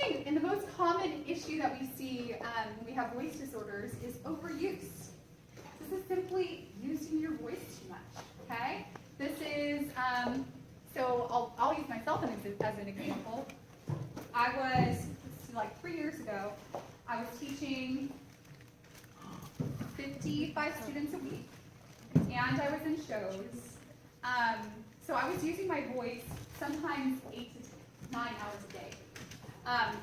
thing, and the most common issue that we see when we have voice disorders is overuse. This is simply using your voice too much, okay? This is, so I'll use myself as an example. I was, like 3 years ago, I was teaching 55 students a week, and I was in shows. So I was using my voice sometimes 8 to 9 hours a day,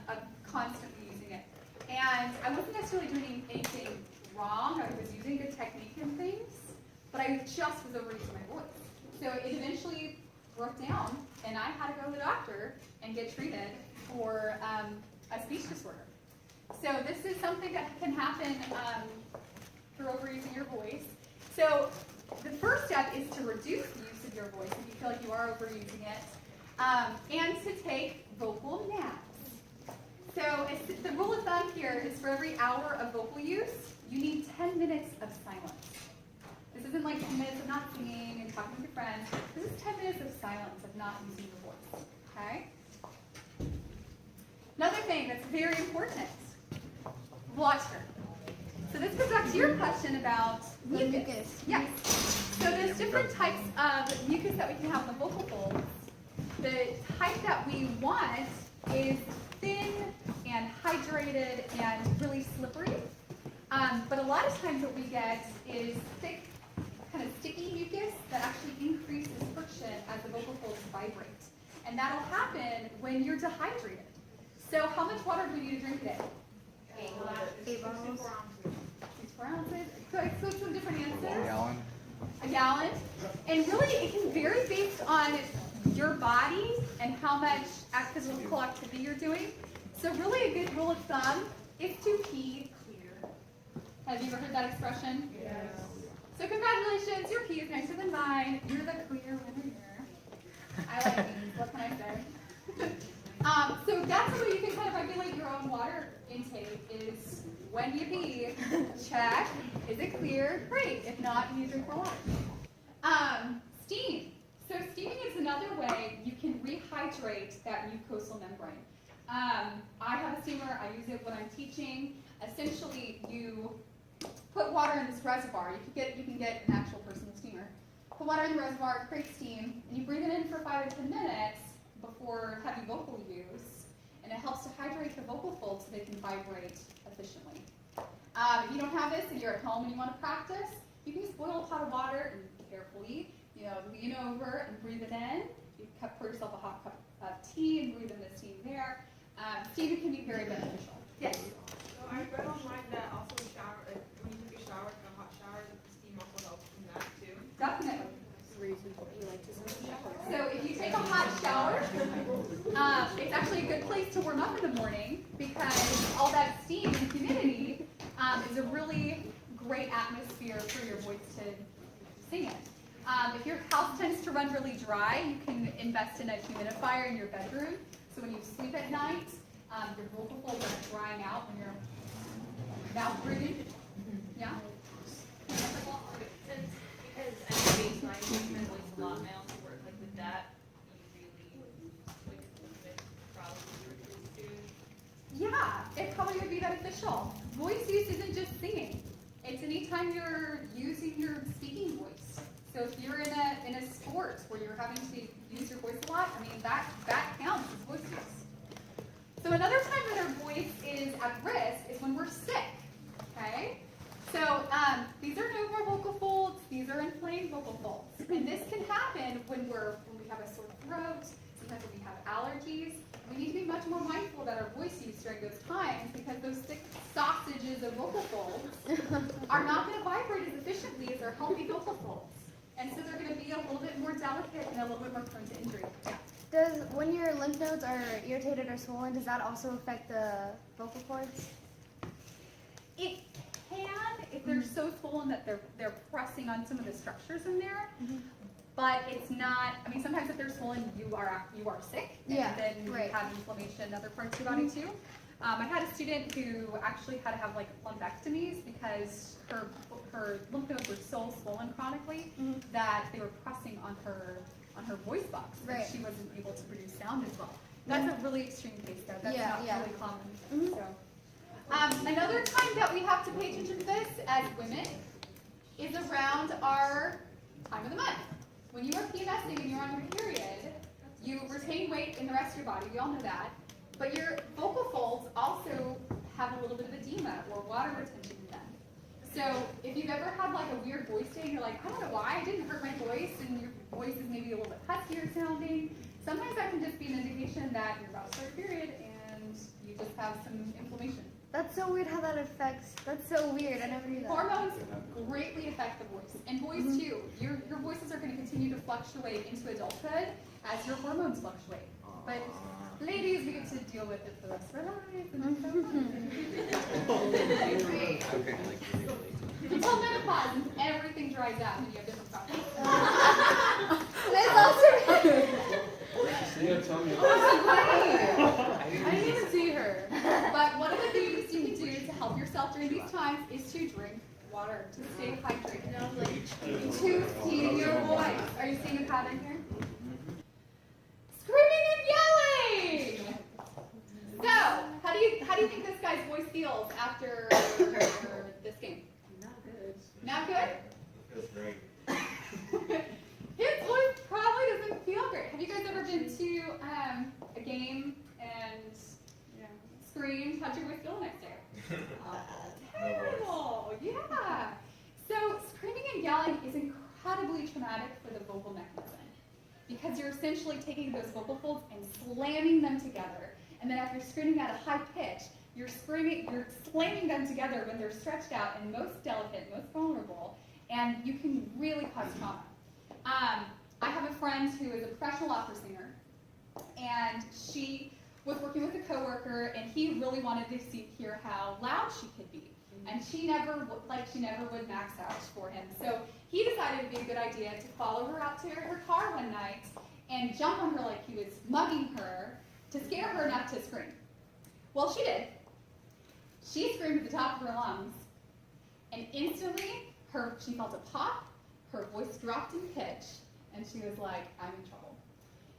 of constantly using it. And I wasn't necessarily doing anything wrong. I was using good technique and things, but I just was overusing my voice. So it eventually broke down, and I had to go to the doctor and get treated for a speech disorder. So this is something that can happen through overusing your voice. So the first step is to reduce the use of your voice if you feel like you are overusing it, and to take vocal naps. So the rule of thumb here is for every hour of vocal use, you need 10 minutes of silence. This isn't like 10 minutes of not singing and talking with your friends. This is 10 minutes of silence, of not using your voice, okay? Another thing that's very important, water. So this goes back to your question about mucus. Yes. So there's different types of mucus that we can have in the vocal folds. The type that we want is thin and hydrated and really slippery. But a lot of times what we get is thick, kind of sticky mucus that actually increases friction as the vocal folds vibrate. And that'll happen when you're dehydrated. So how much water do we need to drink a day? 8 bottles. 4 ounces. So some different answers. A gallon. A gallon. And really it can vary based on your body and how much physical activity you're doing. So really a good rule of thumb is to pee clear. Have you ever heard that expression? Yes. So congratulations, your pee is nicer than mine. You're the clear winner here. I like these, what can I say? So that's the way you can kind of regulate your own water intake is when you pee, check, is it clear? Great, if not, you need to drink more water. Steam. So steaming is another way you can rehydrate that mucosal membrane. I have a steamer, I use it when I'm teaching. Essentially, you put water in this reservoir. You can get an actual personal steamer. Put water in the reservoir, create steam, and you breathe it in for 5 to 10 minutes before heavy vocal use, and it helps to hydrate the vocal folds so they can vibrate efficiently. If you don't have this and you're at home and you want to practice, you can just boil a pot of water and carefully, lean over and breathe it in. You pour yourself a hot cup of tea and breathe in the steam there. Steaming can be very beneficial. Yes? So I read online that also when you take a shower, like a hot shower, that the steam also helps in that too. Definitely. You like to shower. So if you take a hot shower, it's actually a good place to warm up in the morning because all that steam and humidity is a really great atmosphere for your voice to sing in. If your house tends to run really dry, you can invest in a humidifier in your bedroom. So when you sleep at night, your vocal folds aren't drying out when you're mouth breathing. Yeah? Because I know baseline my voice a lot, I also work like with that. You really like probably Yeah, it probably would be beneficial. Voice use isn't just singing. It's anytime you're using your speaking voice. So if you're in a sport where you're having to use your voice a lot, I mean that counts as voice use. So another time that our voice is at risk is when we're sick. Okay? So these are no more vocal folds, these are inflamed vocal folds. And this can happen when we have a sore throat, sometimes when we have allergies. We need to be much more mindful about our voice use during those times because those thick sausages of vocal folds are not going to vibrate as efficiently as our healthy vocal folds. And so they're going to be a little bit more delicate and a little bit more prone to injury. Yeah. When your lymph nodes are irritated or swollen, does that also affect the vocal cords? It can if they're so swollen that they're pressing on some of the structures in there. But it's not, I mean, sometimes if they're swollen, you are sick, and then you have inflammation in other parts of your body too. I had a student who actually had to have like lumpectomies because her lymph nodes were so swollen chronically that they were pressing on her voice box, and she wasn't able to produce sound as well. That's a really extreme case, though. That's Yeah, not yeah. really common. Mhm. So, another time that we have to pay attention to this as women is around our time of the month. When you are PMSing and you're on your period, you retain weight in the rest of your body. We all know that. But your vocal folds also have a little bit of edema or water retention in them. So if you've ever had like a weird voice day and you're like, I don't know why, it didn't hurt my voice, and your voice is maybe a little bit huskier sounding, sometimes that can just be an indication that you're about to start your period and you just have some inflammation. That's so weird how that affects. That's so weird. I never knew that. Hormones greatly affect the voice, and boys too. Your voices are going to continue to fluctuate into adulthood as your hormones fluctuate. But ladies, we get to deal with it for the rest of our lives, and it's so fun. Until menopause, and everything dries out, and you have different problems. That's also I didn't even see her. But one of the things you can do to help yourself during these times is to drink water, to stay hydrated. To steam your voice. Are you seeing a pattern here? Screaming and yelling! So, how do you think this guy's voice feels after this game? Not good? Feels great. His voice probably doesn't feel great. Have you guys ever been to a game and screamed? How'd your voice feel the next day? Terrible. Yeah. So screaming and yelling is incredibly traumatic for the vocal mechanism because you're essentially taking those vocal folds and slamming them together. And then after screaming at a high pitch, you're slamming them together when they're stretched out and most delicate, most vulnerable, and you can really cause trauma. I have a friend who is a professional opera singer, and she was working with a coworker, and he really wanted to hear how loud she could be, and she never would max out for him. So he decided it would be a good idea to follow her out to her car one night and jump on her like he was mugging her to scare her enough to scream. Well, she did. She screamed at the top of her lungs, and instantly she felt a pop, her voice dropped in pitch, and she was like, I'm in trouble.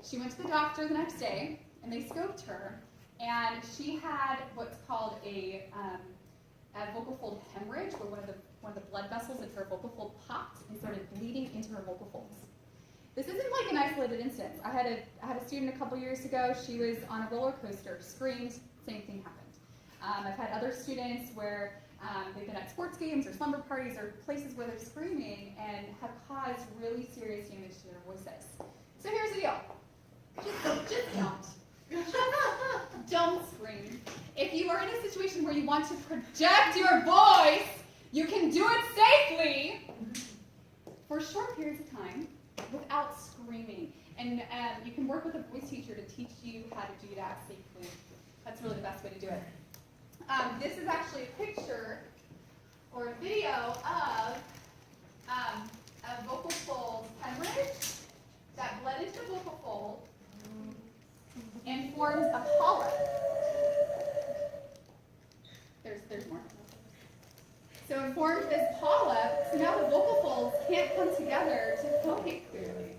She went to the doctor the next day, and they scoped her, and she had what's called a vocal fold hemorrhage, where one of the blood vessels in her vocal fold popped and started bleeding into her vocal folds. This isn't like an isolated instance. I had a student a couple years ago. She was on a roller coaster, screamed, same thing happened. I've had other students where they've been at sports games or slumber parties or places where they're screaming and have caused really serious damage to their voices. So here's the deal. Just don't. Don't scream. If you are in a situation where you want to project your voice, you can do it safely for short periods of time without screaming. And you can work with a voice teacher to teach you how to do that safely. That's really the best way to do it. This is actually a picture or a video of a vocal fold hemorrhage that bled into the vocal fold and formed a polyp. There's more. So it formed this polyp, so now the vocal folds can't come together to phonate clearly.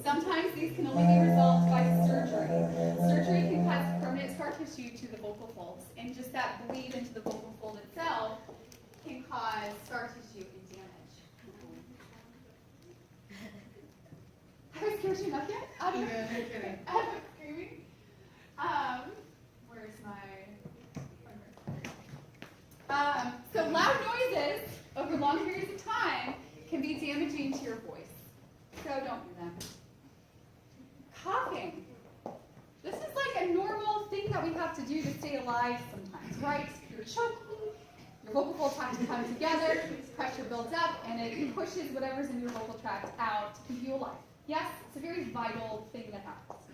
Sometimes these can only be resolved by surgery. Surgery can cause permanent scar tissue to the vocal folds, and just that bleed into the vocal fold itself can cause scar tissue and damage. Have I scared you enough yet? Out of screaming? Where's my... So loud noises over long periods of time can be damaging to your voice. So don't do them. Coughing. This is like a normal thing that we have to do to stay alive sometimes, right? You're choking, your vocal folds have to come together, pressure builds up, and it pushes whatever's in your vocal tract out to keep you alive. Yes, it's a very vital thing that happens.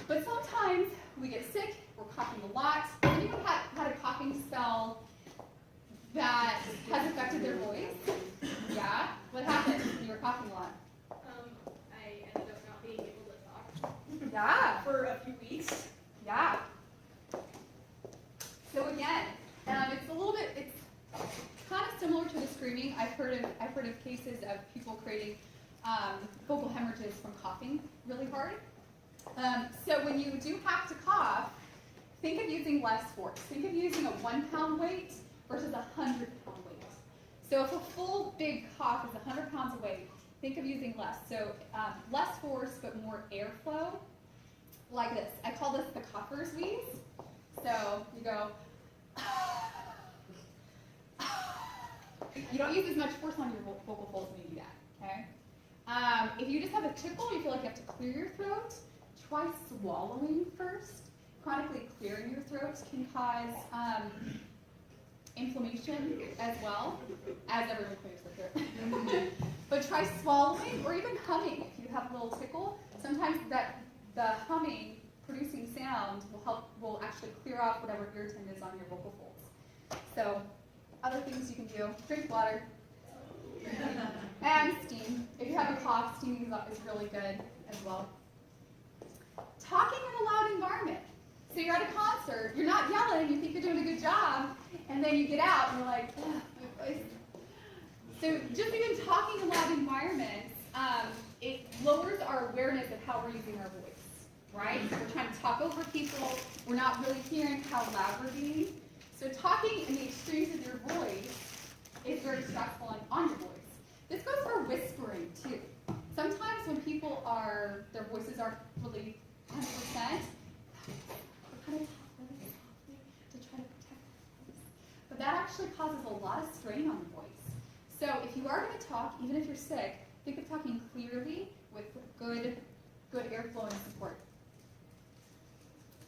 But sometimes we get sick, we're coughing a lot. Anyone had a coughing spell that has affected their voice? Yeah? What happened when you were coughing a lot? I ended up not being able to talk Yeah. for a few weeks. Yeah. So again, it's kind of similar to the screaming. I've heard of cases of people creating vocal hemorrhages from coughing really hard. So when you do have to cough, think of using less force. Think of using a 1 pound weight versus a 100 pound weight. So if a full big cough is 100 pounds of weight, think of using less. So less force but more airflow, like this. I call this the cougher's wheeze. So you go, you don't use as much force on your vocal folds when you do that, okay? If you just have a tickle, you feel like you have to clear your throat, try swallowing first. Chronically clearing your throat can cause inflammation as well, as everyone clears their throat. But try swallowing or even humming if you have a little tickle. Sometimes the humming, producing sound, will actually clear off whatever irritant is on your vocal folds. So, other things you can do: drink water and steam. If you have a cough, steaming is really good as well. Talking in a loud environment. So you're at a concert, you're not yelling, you think you're doing a good job, and then you get out and you're like, oh, my voice. So just even talking in loud environments, it lowers our awareness of how we're using our voice, right? So we're trying to talk over people, we're not really hearing how loud we're being. So talking in the extremes of your voice is very stressful on your voice. This goes for whispering too. Sometimes when people their voices aren't really 100%, kind of talk really softly to try to protect their voice. But that actually causes a lot of strain on the voice. So if you are going to talk, even if you're sick, think of talking clearly with good airflow and support.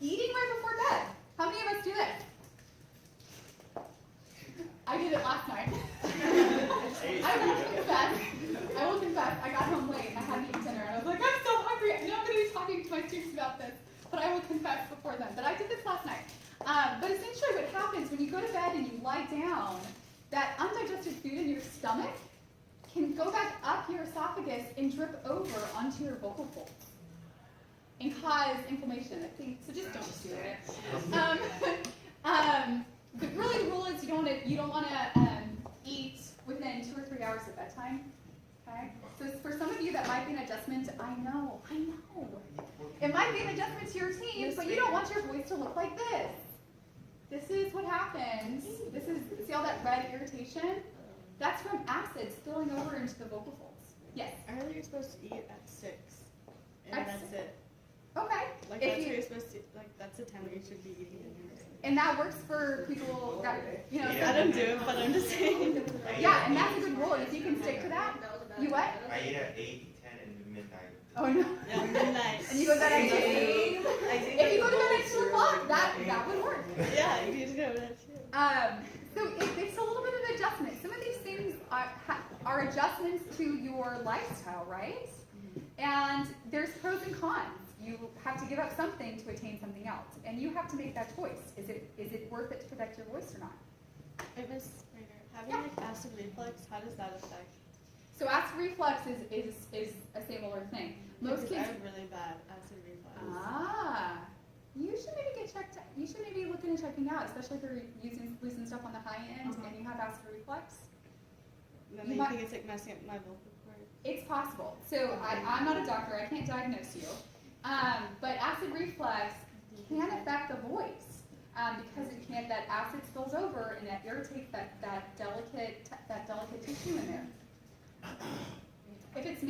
Eating right before bed. How many of us do this? I did it last night. I will confess, I got home late and I hadn't eaten dinner and I was like, I'm so hungry. I know I'm going to be talking to my students about this, but I will confess before then. But I did this last night. But essentially what happens when you go to bed and you lie down, that undigested food in your stomach can go back up your esophagus and drip over onto your vocal folds and cause inflammation. I think so. Just don't do it. But really, the rule is you don't want to eat within 2 or 3 hours of bedtime. Okay. So for some of you that might be an adjustment. I know. It might be an adjustment to your routine, but you don't want your voice to look like this. This is what happens. See all that red irritation? That's from acid spilling over into the vocal folds. Yes? I heard you're supposed to eat at 6. And that's it. Okay. Like, that's where you're supposed to, like, that's the time that you should be eating dinner. And that works for people that, you know. Yeah, I don't do it, but I'm just saying. Yeah, and that's a good rule. If you can stick to that, you what? I eat at 8, 10, and midnight. Oh, no. Yeah, midnight. And you go to bed at 2? If you go to bed at 2 o'clock, that would work. Yeah, you just go to bed at 2. So it's a little bit of adjustment. Some of these things are adjustments to your lifestyle, right? And there's pros and cons. You have to give up something to attain something else, and you have to make that choice. Is it worth it to protect your voice or not? Miss Rainer, having like acid reflux, how does that affect? So acid reflux is a similar thing. Most kids I have really bad acid reflux. You should maybe get checked. You should maybe look into checking out, especially if you're losing stuff on the high end and you have acid reflux. Then you think it's like messing up my vocal cord. It's possible. So I'm not a doctor. I can't diagnose you. But acid reflux can affect the voice because that acid spills over and that irritates that delicate tissue in there. If it's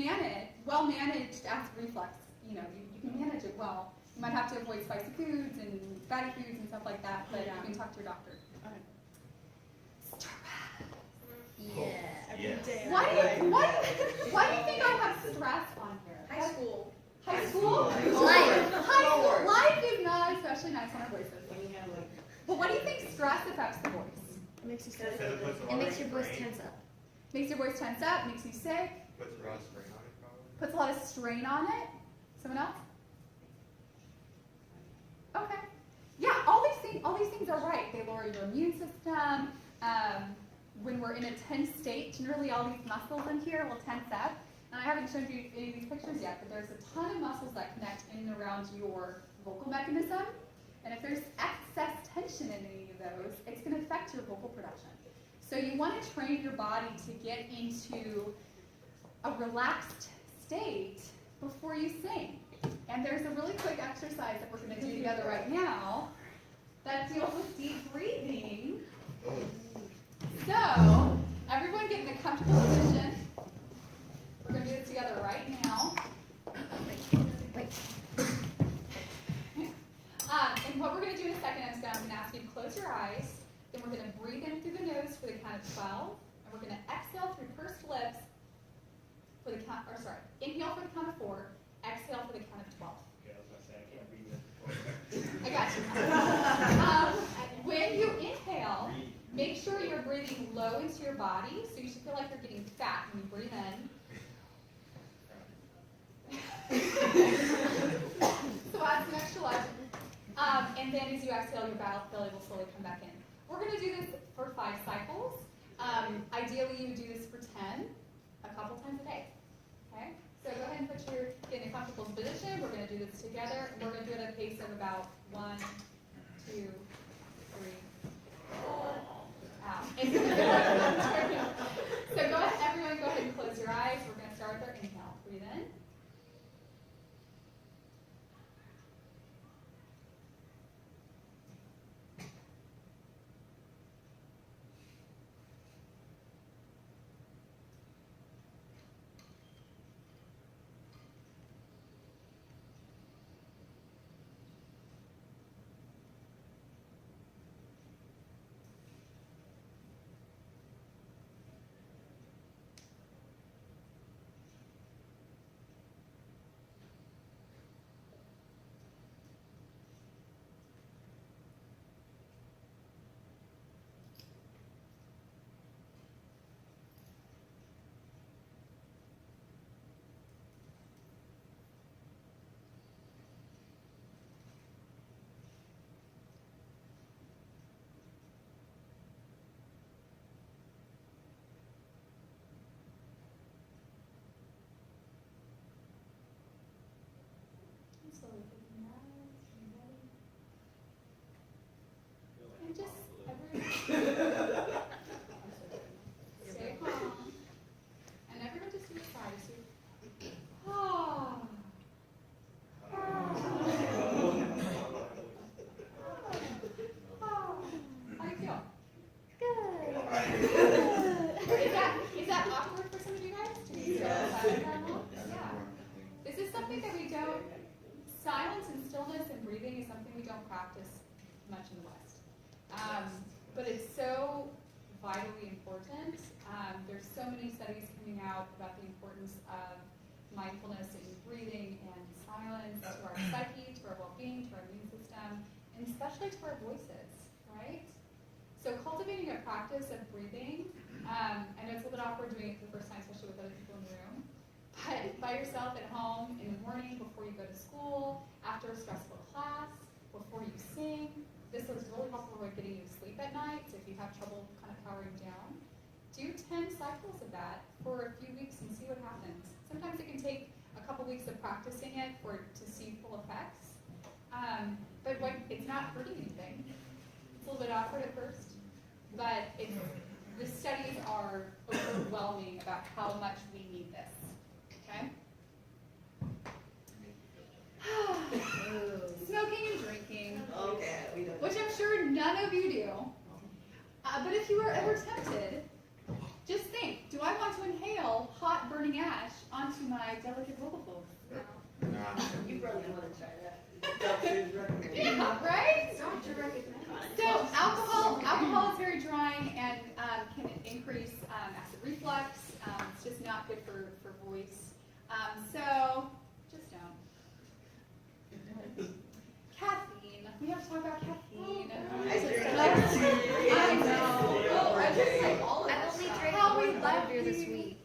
well managed acid reflux, you can manage it well. You might have to avoid spicy foods and fatty foods and stuff like that, but you can talk to your doctor. Yeah. Why do you think I have stress on here? High school. High school? Life is not especially nice on our voices. But what do you think stress affects the voice? It makes you sick. It makes your voice tense up. Makes your voice tense up, makes you sick, Puts a lot of strain on it, probably. puts a lot of strain on it. Someone else? Okay. Yeah, all these things are right. They lower your immune system. When we're in a tense state, generally all these muscles in here will tense up. And I haven't shown you any of these pictures yet, but there's a ton of muscles that connect in and around your vocal mechanism. And if there's excess tension in any of those, it's going to affect your vocal production. So you want to train your body to get into a relaxed state before you sing. And there's a really quick exercise that we're going to do together right now that deals with deep breathing. So, everyone get in a comfortable position. We're going to do this together right now. And what we're going to do in a second is I'm going to ask you to close your eyes. Then we're going to breathe in through the nose for the count of 12. And we're going to exhale through pursed lips for the count, or sorry, inhale for the count of 4. Exhale for the count of 12. Okay, I was gonna say, I can't read it. I got you. When you inhale, make sure you're breathing low into your body, so you should feel like you're getting fat when you breathe in. So add some extra life. And then as you exhale, your belly will slowly come back in. We're going to do this for 5 cycles. Ideally, you would do this for 10, a couple times a day. Okay? So go ahead and get in a comfortable position. We're going to do this together. We're going to do it at a pace of about 1, 2, 3, 4, out. So go ahead, everyone, go ahead and close your eyes. We're going to start with our inhale. Breathe in. Slowly open your eyes, and just everyone stay calm. And everyone just do a sigh. So, ah. How do you feel? Is that awkward for some of you guys? To be so silent? Yeah. This is something that we don't. Silence and stillness and breathing is something we don't practice much in the West. But it's so vitally important. There's so many studies coming out about the importance of mindfulness in breathing and silence to our psyche, to our well-being, to our immune system, and especially to our voices, right? So cultivating a practice of breathing, I know it's a little bit awkward doing it for the first time, especially with other people in the room. But by yourself at home in the morning, before you go to school, after a stressful class, before you sing. This is really helpful with getting you to sleep at night. So if you have trouble kind of powering down, do 10 cycles of that for a few weeks and see what happens. Sometimes it can take a couple weeks of practicing it to see full effects. But it's not hurting anything. It's a little bit awkward at first, but the studies are overwhelming about how much we need this. Okay? Smoking and drinking, which I'm sure none of you do. But if you were ever tempted, just think, do I want to inhale hot burning ash onto my delicate vocal folds? You probably want to try that. Yeah, right? So alcohol is very drying and can increase acid reflux. It's just not good for voice. So just don't. Caffeine. We have to talk about caffeine. I drink I know. Oh, I drink like all of I've that only stuff. drank How we one love butterbeer this you. week.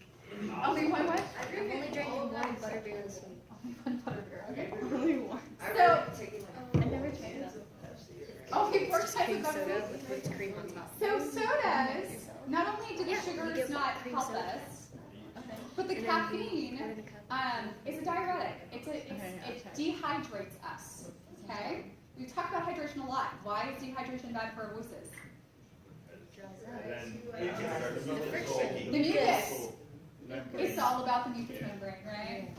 Only one what? I've only drank one butterbeer this week. Only one butterbeer. Okay. Only one. I've never tried that. Okay, 4 types of Cream soda butterbeer. with whipped cream on top. So sodas, not only do the Yeah, you sugars get not cream help soda. us, but the And then you caffeine pour it in a cup. is a diuretic. It dehydrates us. Okay? We talk about hydration a lot. Why is dehydration bad for our voices? And then you can start to feel the The mucus. It's all about the mucous membrane, right?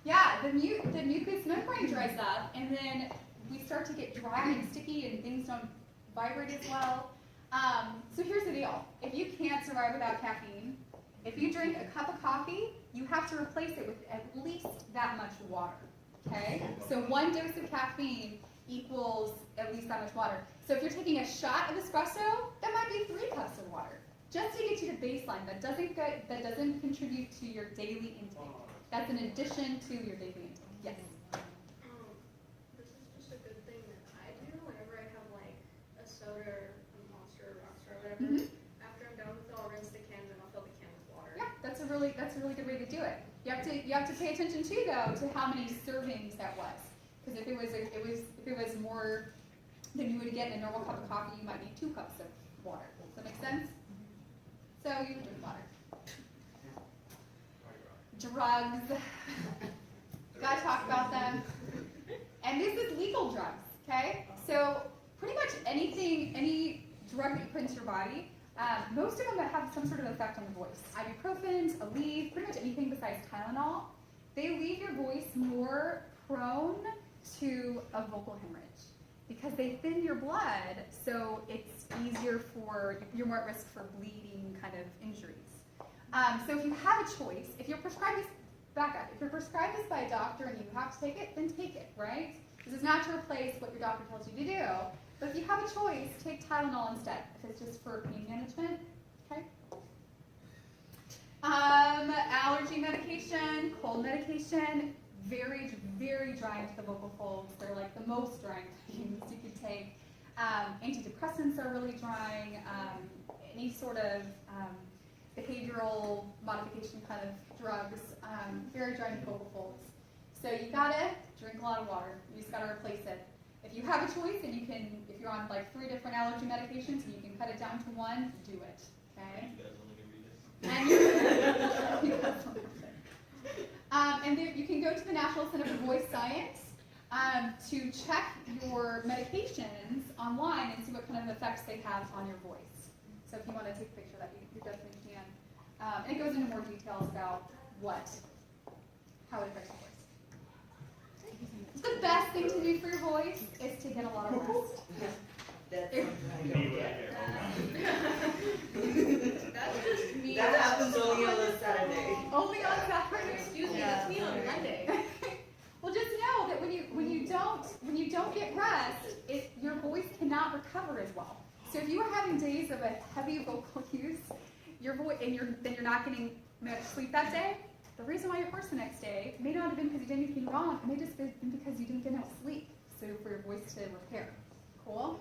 Yeah, the mucous membrane dries up, and then we start to get dry and sticky, and things don't vibrate as well. So here's the deal. If you can't survive without caffeine, if you drink a cup of coffee, you have to replace it with at least that much water, okay? So 1 dose of caffeine equals at least that much water. So if you're taking a shot of espresso, that might be 3 cups of water, just to get you to baseline. That doesn't contribute to your daily intake. That's an addition to your daily intake. Yes? This is just a good thing that I do whenever I have like a soda or a Monster or Rockstar or whatever. Mhm. After I'm done with it, I'll rinse the can and I'll fill the can with water. Yeah, that's a really good way to do it. You have to pay attention too, though, to how many servings that was. Because if it was more than you would get in a normal cup of coffee, you might need 2 cups of water. Does that make sense? So you drink water. Drugs. Gotta talk about them. And this is legal drugs, okay? So pretty much any drug that you put into your body, most of them that have some sort of effect on the voice. Ibuprofen, Aleve, pretty much anything besides Tylenol, they leave your voice more prone to a vocal hemorrhage because they thin your blood, so it's easier you're more at risk for bleeding kind of injuries. So if you have a choice, if you're prescribed this, if you're prescribed this by a doctor and you have to take it, then take it, right? This is not to replace what your doctor tells you to do, but if you have a choice, take Tylenol instead, if it's just for pain management, okay? Allergy medication, cold medication, very, very drying to the vocal folds. They're like the most drying things you could take. Antidepressants are really drying. Any sort of behavioral modification kind of drugs, very drying to vocal folds. So you gotta drink a lot of water. You just gotta replace it. If you have a choice and you can, if you're on like 3 different allergy medications and you can cut it down to 1, do it. Okay? And then you can go to the National Center for Voice Science to check your medications online and see what kind of effects they have on your voice. So if you want to take a picture of that, you definitely can. And it goes into more details about how it affects your voice. The best thing to do for your voice is to get a lot of rest. That's That's just me. that happens only on a Saturday. Only on Saturday. Excuse me, that's me on Monday. Well, just know that when you don't get rest, your voice cannot recover as well. So if you are having days of a heavy vocal use, your voice then you're not getting much sleep that day. The reason why you're hoarse the next day may not have been because you did anything wrong. It may just been because you didn't get enough sleep. So for your voice to repair. Cool.